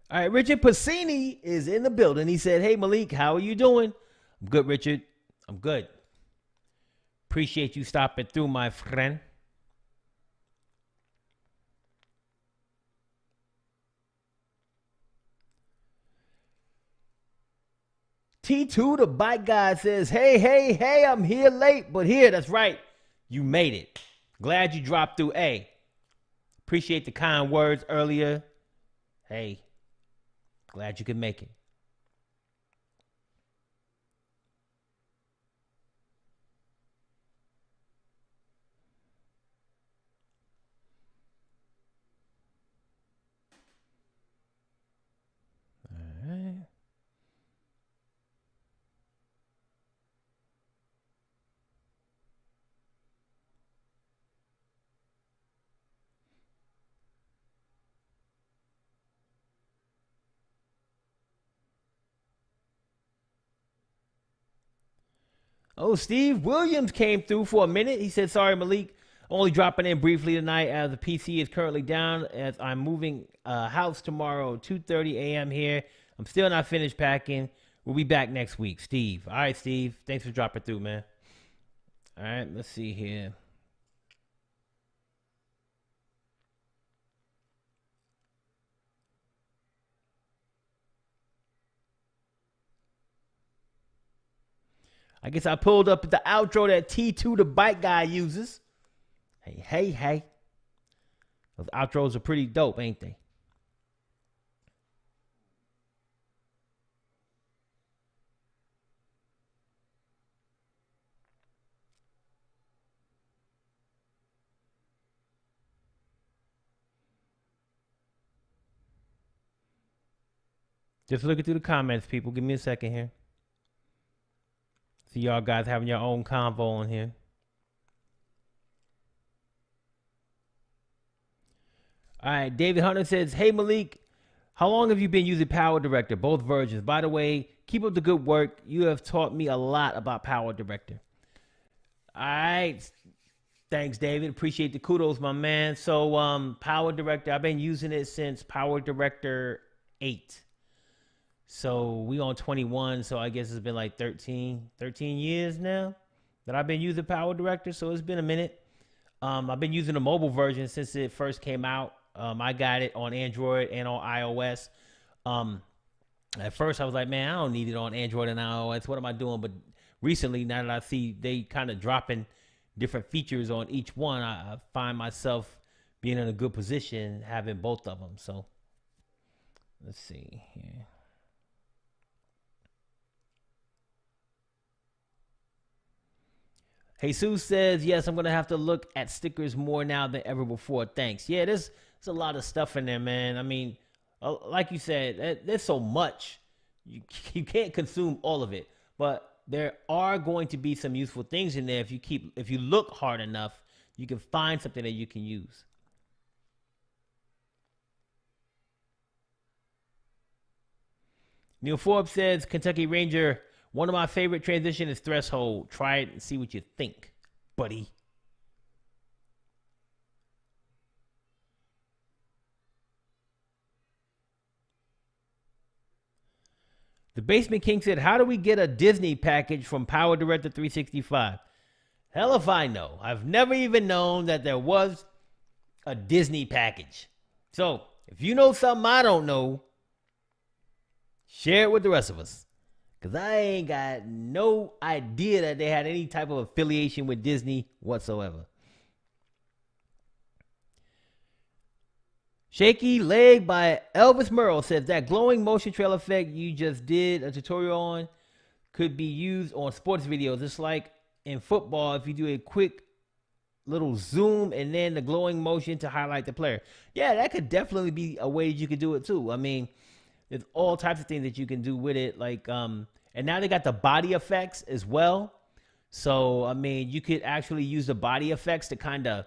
All right, Richard Passini is in the building. He said, hey, Malik, how are you doing? I'm good, Richard. I'm good. Appreciate you stopping through, my friend. T2, the bike guy, says, hey, I'm here late, but here, that's right. You made it. Glad you dropped through. Hey, appreciate the kind words earlier. Hey, glad you could make it. All right. Oh, Steve Williams came through for a minute. He said, sorry, Malik. Only dropping in briefly tonight as the PC is currently down as I'm moving house tomorrow, 2:30 a.m. here. I'm still not finished packing. We'll be back next week. Steve. All right, Steve. Thanks for dropping through, man. All right, let's see here. I guess I pulled up the outro that T2 the bike guy uses. Hey. Those outros are pretty dope, ain't they? Just looking through the comments, people. Give me a second here. See y'all guys having your own convo on here. All right, David Hunter says, hey, Malik, how long have you been using PowerDirector? Both versions. By the way, keep up the good work. You have taught me a lot about PowerDirector. All right. Thanks, David. Appreciate the kudos, my man. So, PowerDirector, I've been using it since PowerDirector 8. So, we on 21, so I guess it's been like 13 years now that I've been using PowerDirector. So, it's been a minute. I've been using the mobile version since it first came out. I got it on Android and on iOS. At first, I was like, man, I don't need it on Android and iOS. What am I doing? But recently, now that I see they kind of dropping different features on each one, I find myself being in a good position having both of them. So let's see here. Jesus says, yes, I'm going to have to look at stickers more now than ever before. Thanks. Yeah, there's a lot of stuff in there, man. I mean, like you said, there's so much. You can't consume all of it. But there are going to be some useful things in there. If you look hard enough, you can find something that you can use. Neil Forbes says, Kentucky Ranger, one of my favorite transition is threshold. Try it and see what you think, buddy. The Basement King said, how do we get a Disney package from PowerDirector 365? Hell if I know. I've never even known that there was a Disney package. So if you know something I don't know, share it with the rest of us. Because I ain't got no idea that they had any type of affiliation with Disney whatsoever. Shaky Leg by Elvis Merle says that glowing motion trail effect you just did a tutorial on could be used on sports videos. It's like in football, if you do a quick little zoom and then the glowing motion to highlight the player. Yeah, that could definitely be a way you could do it too. I mean, there's all types of things that you can do with it. Like, and now they got the body effects as well. So, I mean, you could actually use the body effects to kind of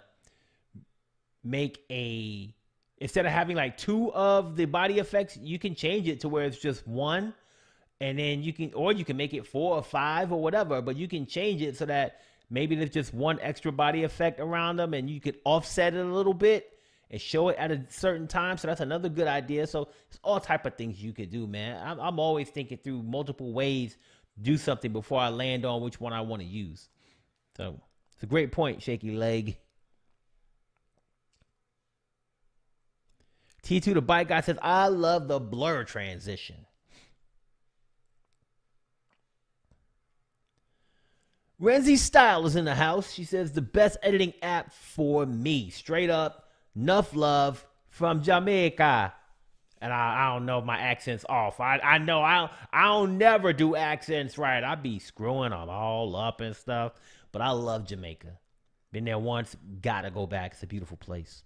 make instead of having like 2 of the body effects, you can change it to where it's just 1. And then you can make it 4 or 5 or whatever, but you can change it so that maybe there's just 1 extra body effect around them and you could offset it a little bit and show it at a certain time. So that's another good idea. So it's all type of things you could do, man. I'm always thinking through multiple ways to do something before I land on which one I want to use. So it's a great point, Shaky Leg. T2 the bike guy says, I love the blur transition. Renzi Style is in the house. She says the best editing app for me. Straight up, enough love from Jamaica. And I don't know if my accent's off. I know I don't never do accents right. I be screwing them all up and stuff. But I love Jamaica. Been there once, gotta go back. It's a beautiful place.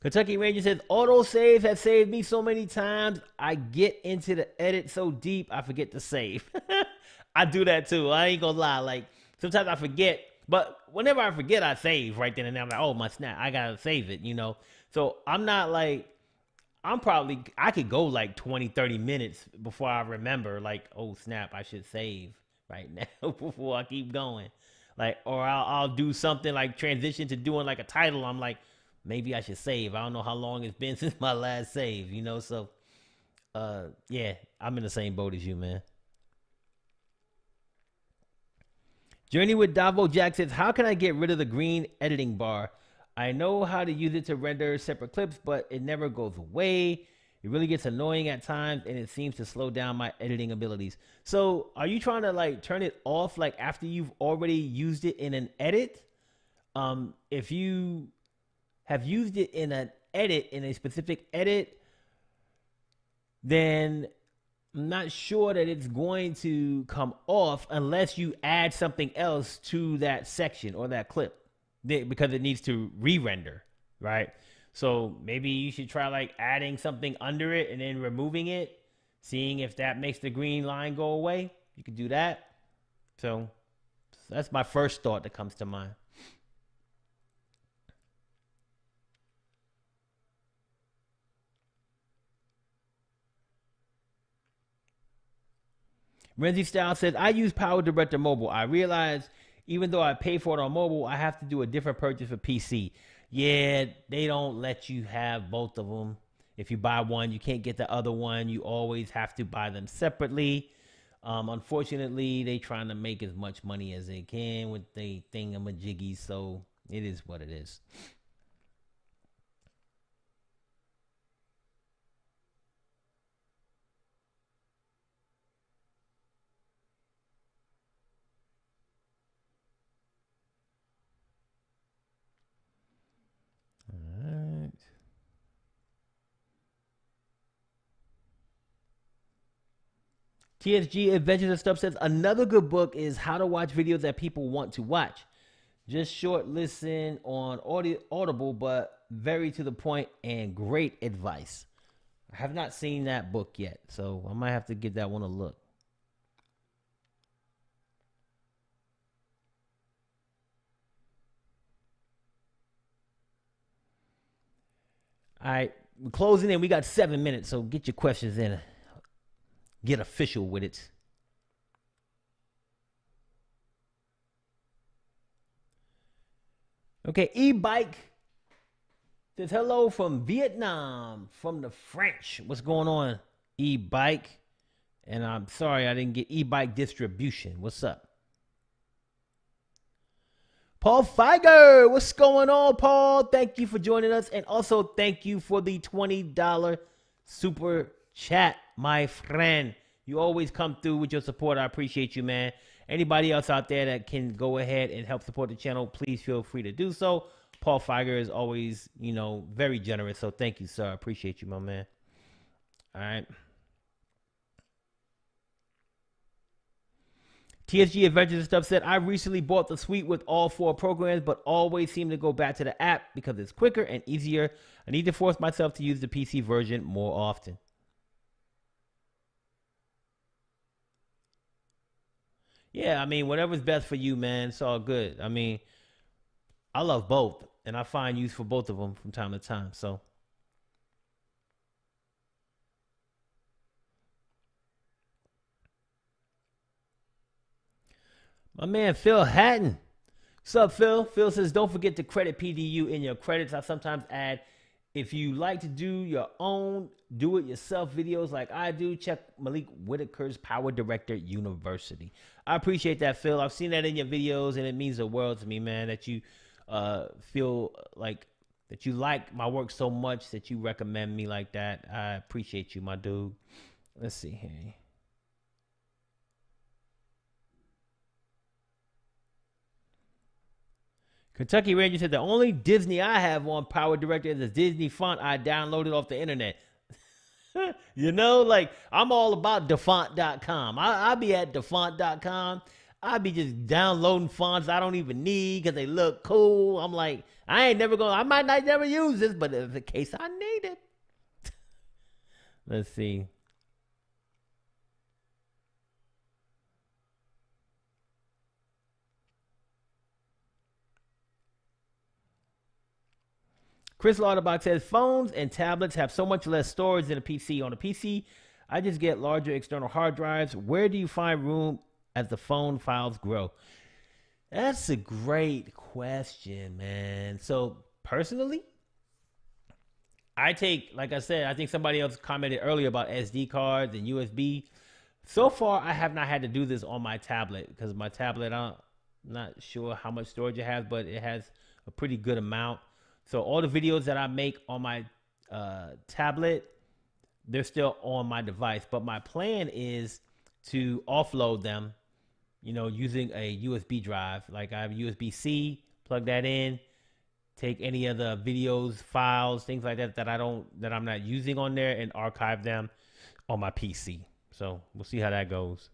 Kentucky Ranger says, auto saves have saved me so many times. I get into the edit so deep, I forget to save. I do that too. I ain't gonna lie. Like, sometimes I forget, but whenever I forget, I save right then and there. I'm like, oh, my snap, I gotta save it, you know? So I'm not like, I could go like 20, 30 minutes before I remember, like, oh, snap, I should save right now before I keep going. Like, or I'll do something like transition to doing like a title. I'm like, maybe I should save. I don't know how long it's been since my last save, you know? So, yeah, I'm in the same boat as you, man. Journey with Davo Jack says, how can I get rid of the green editing bar? I know how to use it to render separate clips, but it never goes away. It really gets annoying at times, and it seems to slow down my editing abilities. So are you trying to like turn it off like after you've already used it in an edit? If you have used it in an edit, in a specific edit, then I'm not sure that it's going to come off unless you add something else to that section or that clip, because it needs to re-render, right? So maybe you should try like adding something under it and then removing it, seeing if that makes the green line go away. You could do that. So that's my first thought that comes to mind. Renzi Style says, I use PowerDirector Mobile. I realize even though I pay for it on mobile, I have to do a different purchase for PC. Yeah, they don't let you have both of them. If you buy one, you can't get the other one. You always have to buy them separately. Unfortunately, they trying to make as much money as they can with the thingamajiggies, so it is what it is. All right. TSG Adventures and Stuff says, another good book is How to Watch Videos That People Want to Watch. Just short listen on Audible, but very to the point and great advice. I have not seen that book yet, so I might have to give that one a look. All right, we're closing in. We got 7 minutes, so get your questions in. Get official with it. Okay, e-bike says hello from Vietnam, from the French. What's going on, e-bike? And I'm sorry I didn't get e-bike distribution. What's up? Paul Feiger, what's going on, Paul? Thank you for joining us. And also thank you for the $20 super chat, my friend. You always come through with your support. I appreciate you, man. Anybody else out there that can go ahead and help support the channel, please feel free to do so. Paul Feiger is always, very generous. So thank you, sir. I appreciate you, my man. All right. TSG Adventures and Stuff said, I recently bought the suite with all 4 programs, but always seem to go back to the app because it's quicker and easier. I need to force myself to use the PC version more often. Yeah, I mean, whatever's best for you, man, it's all good. I mean, I love both, and I find use for both of them from time to time. So, my man, Phil Hatton. What's up, Phil? Phil says, don't forget to credit PDU in your credits. I sometimes add, if you like to do your own do-it-yourself videos like I do, check Malik Whitaker's PowerDirector University. I appreciate that, Phil. I've seen that in your videos, and it means the world to me, man, that you feel like that you like my work so much that you recommend me like that. I appreciate you, my dude. Let's see here. Kentucky Ranger said the only Disney I have on PowerDirector is the Disney font I downloaded off the internet. You know, like I'm all about defont.com. I'll be at defont.com. I'll be just downloading fonts I don't even need because they look cool. I'm like, I might not never use this, but in the case I need it. Let's see. Chris Lauterbach says phones and tablets have so much less storage than a PC. On a PC, I just get larger external hard drives. Where do you find room as the phone files grow? That's a great question, man. So personally, I take, like I said, I think somebody else commented earlier about SD cards and USB. So far, I have not had to do this on my tablet because my tablet, I'm not sure how much storage it has, but it has a pretty good amount. So all the videos that I make on my tablet, they're still on my device. But my plan is to offload them, you know, using a USB drive. Like I have USB-C, plug that in, take any of the videos, files, things like that that I'm not using on there and archive them on my PC. So we'll see how that goes.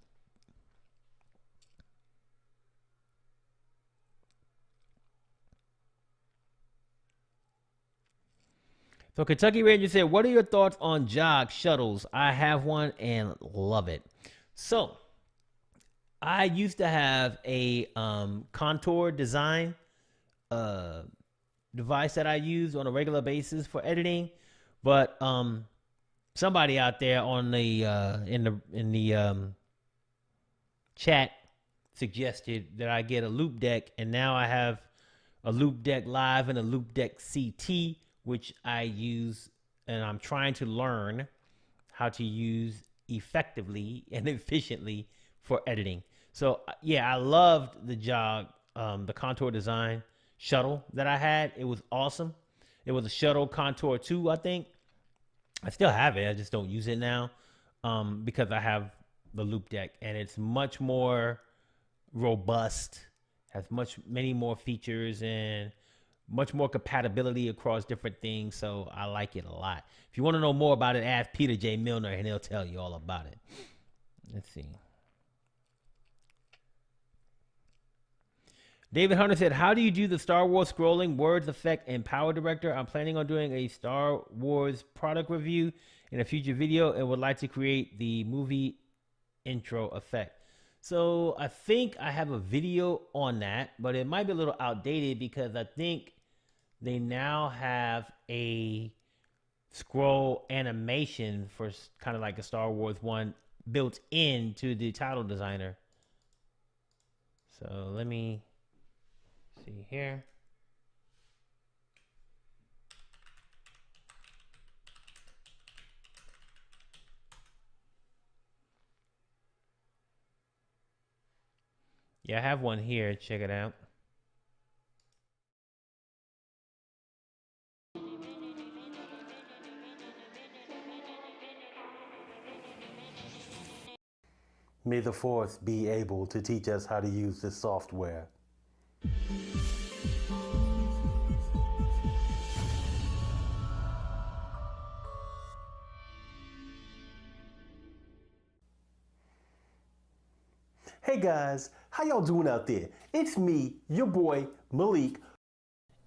So Kentucky Ranger said, what are your thoughts on jog shuttles? I have one and love it. So I used to have a contour design device that I use on a regular basis for editing, but somebody out there on the in the chat suggested that I get a loop deck, and now I have a loop deck live and a loop deck CT, which I use, and I'm trying to learn how to use effectively and efficiently for editing. So yeah, I loved the jog, the contour design shuttle that I had. It was awesome. It was a shuttle contour 2, I think. I still have it. I just don't use it now because I have the loop deck, and it's much more robust, has many more features and much more compatibility across different things. So I like it a lot. If you want to know more about it, ask Peter J. Milner and he'll tell you all about it. Let's see. David Hunter said, how do you do the Star Wars scrolling words effect in PowerDirector? I'm planning on doing a Star Wars product review in a future video and would like to create the movie intro effect. So I think I have a video on that, but it might be a little outdated because I think they now have a scroll animation for kind of like a Star Wars one built into the title designer. So let me see here. Yeah, I have one here. Check it out. May the Force be able to teach us how to use this software. Hey guys, how y'all doing out there? It's me, your boy, Malik,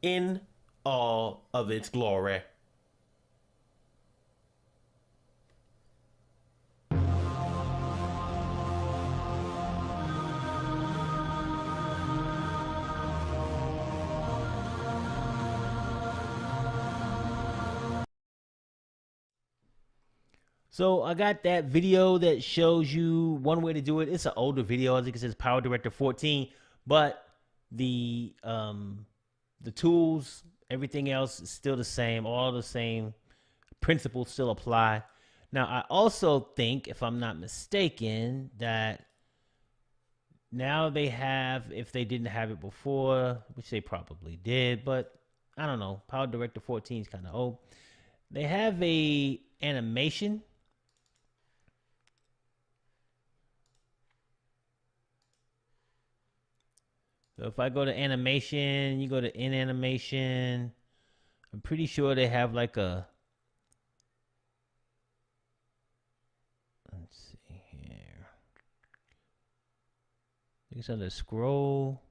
in all of its glory. So I got that video that shows you one way to do it. It's an older video. I think it says PowerDirector 14, but the tools, everything else is still the same. All the same principles still apply. Now, I also think, if I'm not mistaken, that now they have, if they didn't have it before, which they probably did, but I don't know. PowerDirector 14 is kind of old. They have a animation. So if I go to animation, you go to in animation. I'm pretty sure they have like a, let's see here. I think it's under scroll.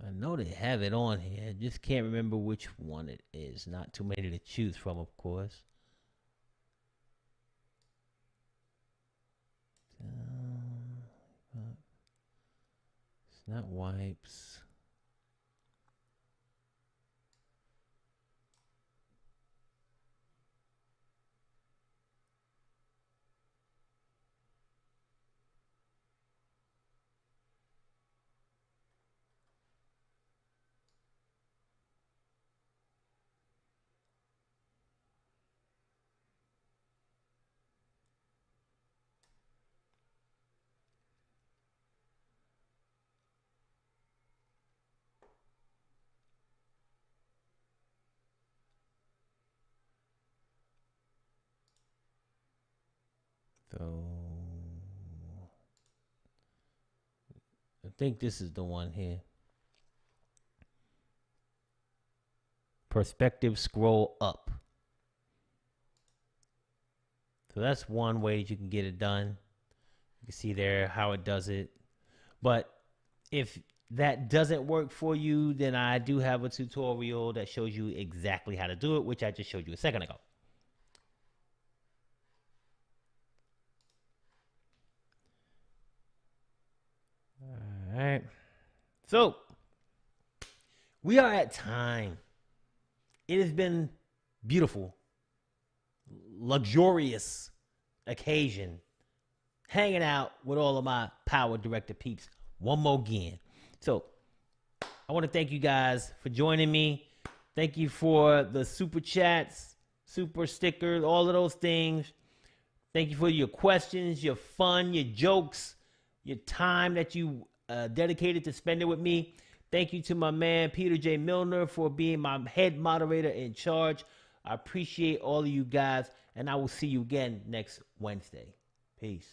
I know they have it on here. I just can't remember which one it is. Not too many to choose from, of course. It's not wipes. So I think this is the one here. Perspective scroll up. So that's one way you can get it done. You can see there how it does it. But if that doesn't work for you, then I do have a tutorial that shows you exactly how to do it, which I just showed you a second ago. All right. So we are at time. It has been beautiful, luxurious occasion hanging out with all of my PowerDirector peeps one more again. So I want to thank you guys for joining me. Thank you for the super chats, super stickers, all of those things. Thank you for your questions, your fun, your jokes, your time that you dedicated to spending with me. Thank you to my man, Peter J. Milner, for being my head moderator in charge. I appreciate all of you guys, and I will see you again next Wednesday. Peace.